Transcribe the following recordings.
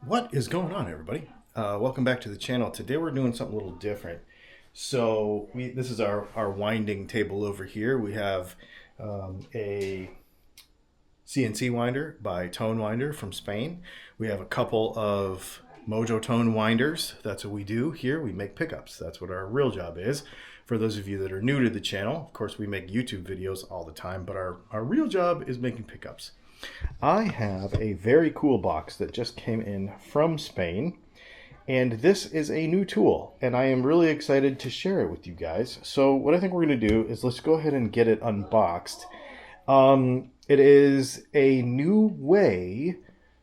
What is going on, everybody? Welcome back to the channel. Today we're doing something a little different. So this is our winding table over here. We have a CNC winder by Tonwinder from Spain. We have a couple of Mojotone winders. That's what we do here. We make pickups. That's what our real job is. For those of you that are new to the channel, of course we make YouTube videos all the time, but our real job is making pickups. I have a very cool box that just came in from Spain, and this is a new tool, and I am really excited to share it with you guys. So what I think we're going to do is let's go ahead and get it unboxed. It is a new way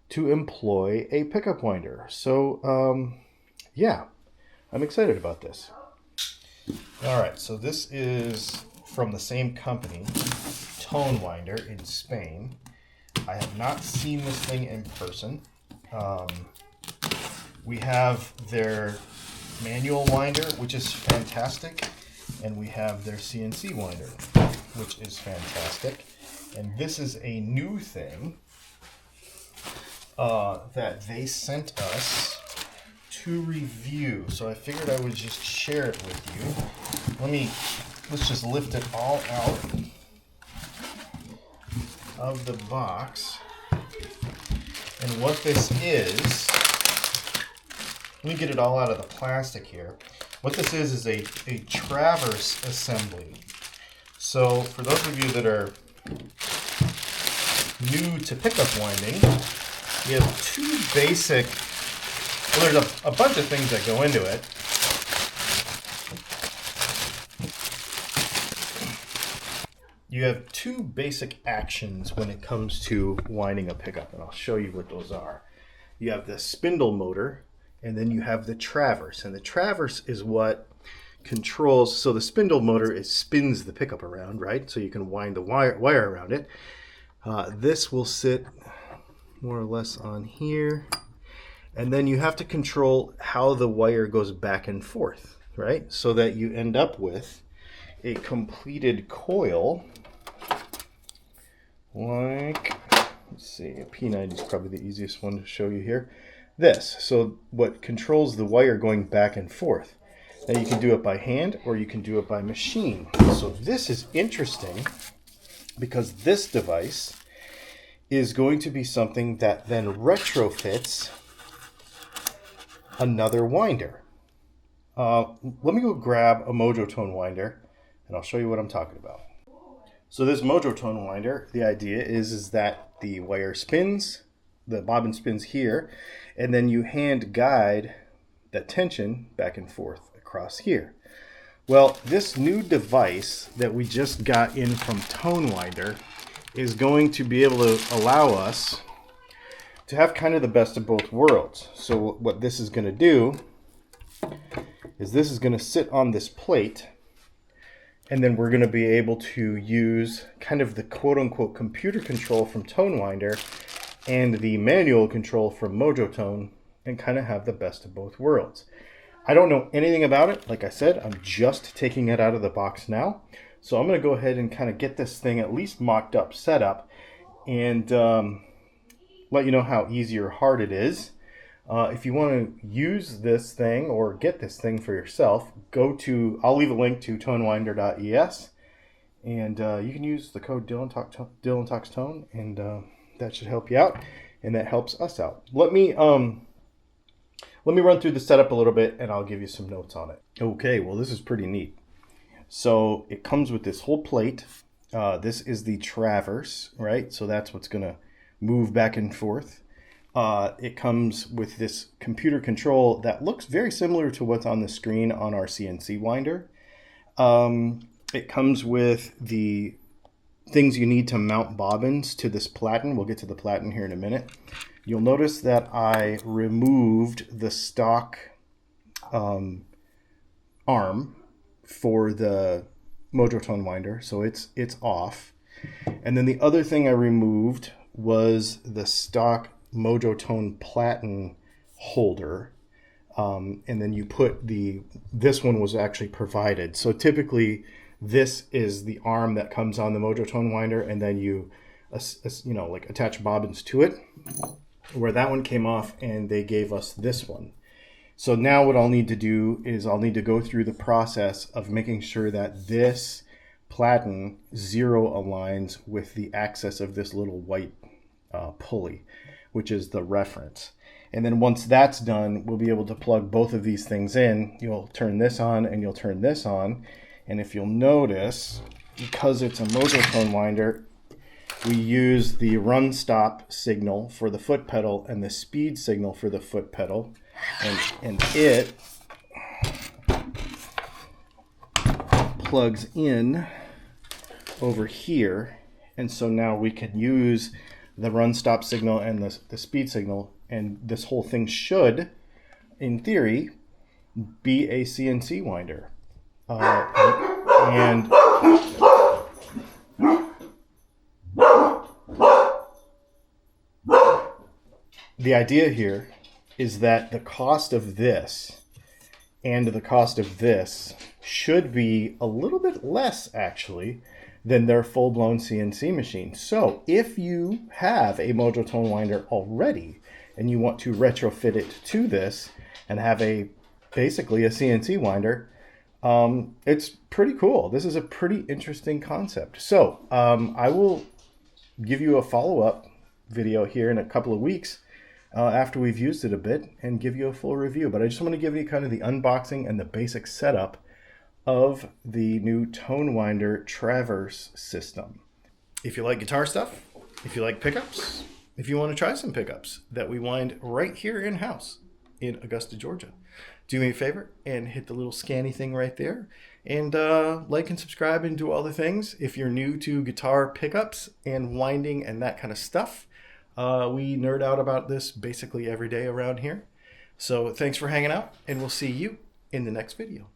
to employ a pickup winder. So yeah, I'm excited about this. All right, so this is from the same company, Tonwinder in Spain. I have not seen this thing in person. We have their manual winder, which is fantastic, and we have their CNC winder, which is fantastic. And this is a new thing that they sent us to review. So I figured I would just share it with you. Let's just lift it all out of the box. And what this is, let me get it all out of the plastic here. What this is a traverse assembly. So for those of you that are new to pickup winding, we have two basic, well, there's a bunch of things that go into it. You have two basic actions when it comes to winding a pickup, and I'll show you what those are. You have the spindle motor, and then you have the traverse. And the traverse is what controls, so the spindle motor spins the pickup around, right? So you can wind the wire around it. This will sit more or less on here. And then you have to control how the wire goes back and forth, right? So that you end up with a completed coil, like, let's see, a P90 is probably the easiest one to show you here. This, so what controls the wire going back and forth. Now you can do it by hand or you can do it by machine. So this is interesting because this device is going to be something that then retrofits another winder. Let me go grab a Mojotone winder and I'll show you what I'm talking about. So this Mojotone winder, the idea is that the wire spins, the bobbin spins here, and then you hand guide that tension back and forth across here. Well, this new device that we just got in from Tonwinder is going to be able to allow us to have kind of the best of both worlds. So what this is going to do is this is going to sit on this plate, and then we're going to be able to use kind of the quote-unquote computer control from Tonwinder and the manual control from Mojotone and kind of have the best of both worlds. I don't know anything about it. Like I said, I'm just taking it out of the box now. So I'm going to go ahead and kind of get this thing at least mocked up, set up, and let you know how easy or hard it is. If you want to use this thing or get this thing for yourself, I'll leave a link to Tonwinder.es, and you can use the code DylanTalksTone, and that should help you out, and that helps us out. Let me run through the setup a little bit, and I'll give you some notes on it. Okay, well, this is pretty neat. So it comes with this whole plate. This is the traverse, right? So that's what's going to move back and forth. It comes with this computer control that looks very similar to what's on the screen on our CNC winder. It comes with the things you need to mount bobbins to this platen. We'll get to the platen here in a minute. You'll notice that I removed the stock arm for the Mojotone winder, so it's off. And then the other thing I removed was the stock Mojotone platen holder, and then you put this one was actually provided. So typically this is the arm that comes on the Mojotone winder, and then you like attach bobbins to it. where that one came off and they gave us this one. So now what I'll need to do is I'll need to go through the process of making sure that this platen 0 aligns with the axis of this little white pulley, which is the reference. And then once that's done, we'll be able to plug both of these things in. You'll turn this on and you'll turn this on. And if you'll notice, because it's a Mojotone winder, we use the run stop signal for the foot pedal and the speed signal for the foot pedal. And it plugs in over here. And so now we can use the run stop signal and the speed signal, and this whole thing should, in theory, be a CNC winder. And the idea here is that the cost of this and the cost of this should be a little bit less, actually, than their full-blown CNC machine. So if you have a Mojotone winder already and you want to retrofit it to this and have basically a CNC winder, it's pretty cool. This is a pretty interesting concept. So I will give you a follow-up video here in a couple of weeks after we've used it a bit and give you a full review. But I just want to give you kind of the unboxing and the basic setup of the new Tonwinder Traverse system. If you like guitar stuff, if you like pickups, if you want to try some pickups that we wind right here in-house in Augusta, Georgia, do me a favor and hit the little scanny thing right there, and like and subscribe and do all the things. If you're new to guitar pickups and winding and that kind of stuff, we nerd out about this basically every day around here. So thanks for hanging out, and we'll see you in the next video.